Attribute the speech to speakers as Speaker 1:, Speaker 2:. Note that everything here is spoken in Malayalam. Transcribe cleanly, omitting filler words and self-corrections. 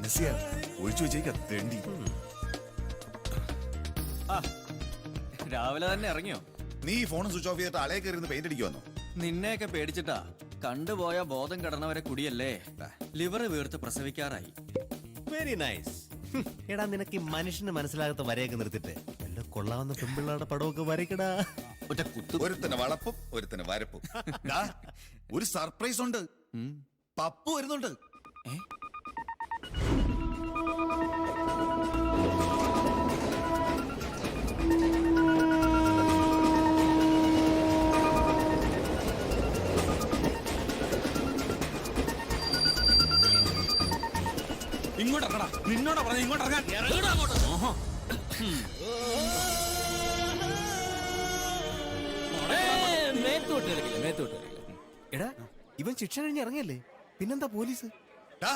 Speaker 1: രഹസ്യ ഒഴിച്ചു വെച്ചേക്ക തേണ്ടി.
Speaker 2: രാവിലെ തന്നെ ഇറങ്ങിയോ?
Speaker 1: നീ ഈ ഫോൺ സ്വിച്ച് ഓഫ് ചെയ്തിട്ട് അളയെ കയറി പെയിന്റ് അടിക്കുവന്നോ?
Speaker 2: നിന്നെയൊക്കെ പേടിച്ചിട്ടാ. കണ്ടുപോയ ബോധം കടന്നവരെ കുടിയല്ലേ. ലിവർ വീർത്ത് പ്രസവിക്കാറായി.
Speaker 3: Very nice. എടാ നിനക്ക് ഈ മനുഷ്യന് മനസ്സിലാകാത്ത വരയൊക്കെ നിർത്തിട്ട് വല്ല കൊള്ളാവുന്ന പെമ്പിള്ളാരുടെ പടമൊക്കെ വരയ്ക്കടാ.
Speaker 1: ഒരുത്തന് വളപ്പും ഒരുത്തന് വരപ്പും. ഒരു സർപ്രൈസ് ഉണ്ട്. പപ്പു വരുന്നുണ്ട്.
Speaker 4: ഇങ്ങോട്ട് ഇറങ്ങടാ. നിന്നോടാ പറഞ്ഞ ഇങ്ങോട്ട് ഇറങ്ങാൻ.
Speaker 2: മേത്തോട്ട് കളിക്കില്ല, മേത്തോട്ട് കളിക്കില്ല.
Speaker 3: എടാ ഇവൻ ശിക്ഷ കഴിഞ്ഞ് ഇറങ്ങിയല്ലേ, പിന്നെന്താ പോലീസ്?
Speaker 1: ടാ,